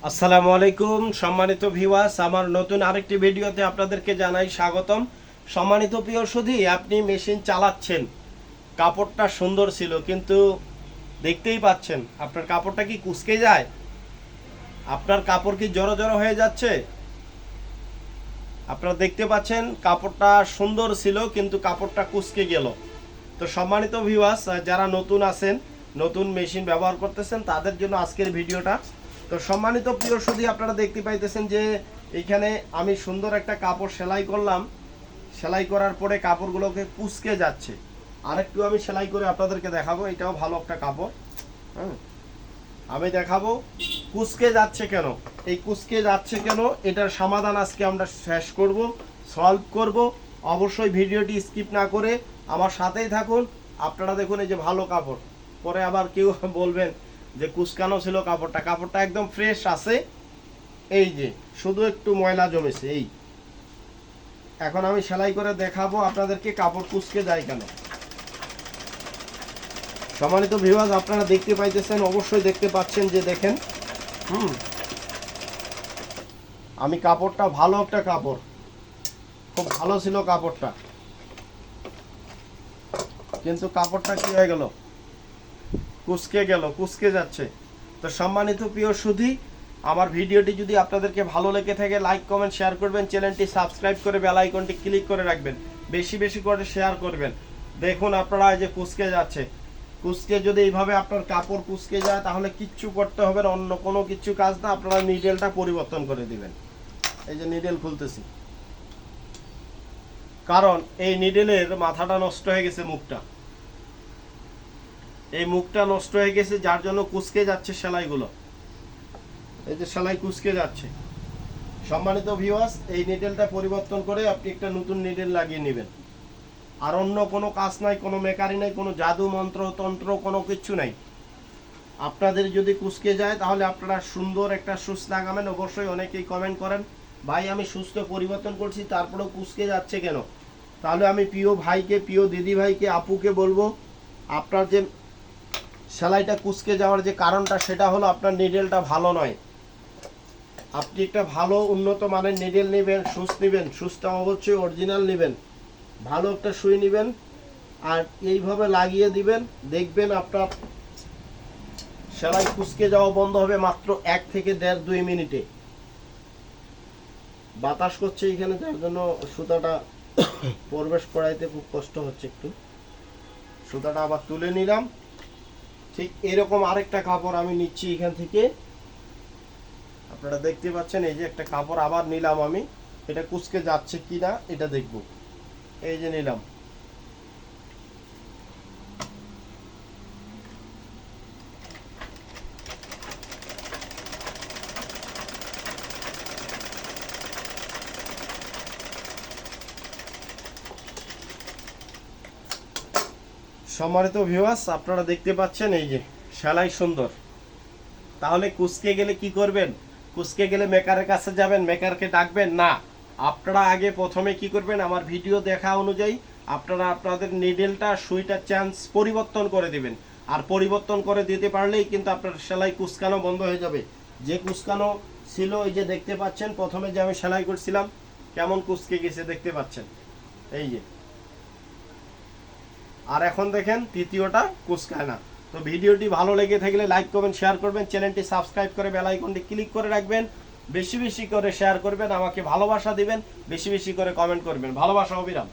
আসসালামু আলাইকুম সম্মানিত ভিউয়ার্স, আমার নতুন আরেকটি ভিডিওতে আপনাদেরকে জানাই স্বাগতম। সম্মানিত প্রিয় সুধী, আপনি মেশিন চালাচ্ছেন, কাপড়টা সুন্দর ছিল, কিন্তু দেখতেই পাচ্ছেন আপনার কাপড়টা কি কুঁচকে যায়? আপনার কাপড় কি জড়ো জড়ো হয়ে যাচ্ছে? আপনারা দেখতে পাচ্ছেন কাপড়টা সুন্দর ছিল কিন্তু কাপড়টা কুঁচকে গেল। তো সম্মানিত ভিউয়ার্স, যারা নতুন আছেন, নতুন মেশিন ব্যবহার করতেছেন, তাদের জন্য আজকের ভিডিওটা। তো সম্মানিত প্রিয় সুধী, আপনারা দেখতে পাইতেছেন যে এইখানে আমি সুন্দর একটা কাপড় সেলাই করলাম। সেলাই করার পরে কাপড়গুলোকে কুঁচকে যাচ্ছে। আরেকটু আমি সেলাই করে আপনাদেরকে দেখাবো। এটাও ভালো একটা কাপড়, হ্যাঁ, আমি দেখাবো কুঁচকে যাচ্ছে কেন। এই কুঁচকে যাচ্ছে কেন, এটার সমাধান আজকে আমরা শেষ করব, সলভ করব। অবশ্যই ভিডিওটি স্কিপ না করে আমার সাথেই থাকুন। আপনারা দেখুন, এই যে ভালো কাপড়, পরে আবার কেউ বলবেন যে কুচকানো ছিল কাপড়টা। কাপড়টা একদম ফ্রেশ আছে, এই যে শুধু একটু ময়লা জমেছে। এই এখন আমি সেলাই করে দেখাবো আপনাদেরকে কাপড় কুচকে যায় কেন। সম্মানিত ভিউয়ার্স, আপনারা দেখতে পাইতেছেন, অবশ্যই দেখতে পাচ্ছেন যে দেখেন, আমি কাপড়টা ভালো একটা কাপড়, খুব ভালো ছিল কাপড়টা, কিন্তু কাপড়টা কি হয়ে গেল, কুচকে যাচ্ছে। তো সম্মানিত প্রিয় সুধী, আমার ভিডিওটি যদি আপনাদেরকে ভালো লেগে থাকে, লাইক কমেন্ট শেয়ার করবেন, চ্যানেলটি সাবস্ক্রাইব করে বেল আইকনটি ক্লিক করে রাখবেন, বেশি বেশি করে শেয়ার করবেন। দেখুন আপনারা, এই যে কুচকে যাচ্ছে, কুচকে যদি এইভাবে আপনার কাপড় কুচকে যায়, তাহলে কিচ্ছু করতে হবে না, অন্য কোনো কিছু কাজ না, আপনারা নিডেলটা পরিবর্তন করে দিবেন। এই যে নিডেল খুলতেছি, কারণ এই নিডেলের মাথাটা নষ্ট হয়ে গেছে, মুখটা, এই মুখটা নষ্ট হয়ে গেছে, যার জন্য কুচকে যাচ্ছে সেলাইগুলো। এই যে সেলাই কুচকে যাচ্ছে। সম্মানিত ভিউয়ার্স, এই নিডেলটা পরিবর্তন করে আপনি একটা নতুন নিডেল লাগিয়ে নেবেন। আর অন্য কোনো কাজ নাই, কোনো মেকারি নাই, কোনো জাদু মন্ত্র তন্ত্র কোনো কিছু নাই। আপনাদের যদি কুচকে যায়, তাহলে আপনারা সুন্দর একটা সুচ লাগাবেন। অবশ্যই অনেকেই কমেন্ট করেন, ভাই আমি সুচটা পরিবর্তন করছি তারপরেও কুচকে যাচ্ছে কেন। তাহলে আমি প্রিয় ভাইকে, প্রিয় দিদি ভাইকে, আপুকে বলবো, আপনার যে সেলাইটা কুচকে যাওয়ার যে কারণটা, সেটা হলো আপনার নিডেলটা ভালো নয়। আপনি একটা ভালো উন্নত মানের নিডেল নেবেন, সুচ নেবেন, সুচটা অবশ্যই অরিজিনাল নেবেন, ভালো একটা সুই নেবেন, আর এইভাবে লাগিয়ে দিবেন। দেখবেন আপনার সেলাই কুচকে যাওয়া বন্ধ হবে মাত্র 1 থেকে 1.5-2 মিনিটে। বাতাস করছে এখানে, যার জন্য সুতাটা প্রবেশ করাইতে খুব কষ্ট হচ্ছে একটু। সুতাটা আবার তুলে নিলাম। ঠিক এরকম আরেকটা কাপড় আমি নিচ্ছি এখান থেকে, আপনারা দেখতে পাচ্ছেন। এই যে একটা কাপড় আবার নিলাম আমি, এটা কুচকে যাচ্ছে কিনা এটা দেখব। এই যে নিলাম, সম্মানিত ভিউয়ার্স, আপনারা দেখতে পাচ্ছেন এই যে সেলাই সুন্দর। তাহলে কুচকে গেলে কি করবেন? কুচকে গেলে মেকারের কাছে যাবেন, মেকারকে ডাকবেন না। আপনারা আগে প্রথমে কি করবেন, আমার ভিডিও দেখা অনুযায়ী আপনারা আপনাদের নিডেলটা, সুইটা পরিবর্তন করে দিবেন। আর পরিবর্তন করে দিতে পারলেই কিন্তু আপনার সেলাই কুচকানো বন্ধ হয়ে যাবে। যে কুচকানো ছিল, এই যে দেখতে পাচ্ছেন, প্রথমে যে আমি সেলাই করছিলাম কেমন কুচকে গেছে দেখতে পাচ্ছেন, এই যে। আর এখন দেখেন তৃতীয়টা কুচকায় না। তো ভিডিওটি ভালো লেগে থাকলে লাইক কমেন্ট শেয়ার করবেন, চ্যানেলটি সাবস্ক্রাইব করে বেল আইকনটি ক্লিক করে রাখবেন, বেশি বেশি করে শেয়ার করবেন, আমাকে ভালোবাসা দিবেন, বেশি বেশি করে কমেন্ট করবেন। ভালোবাসা অবিরাম।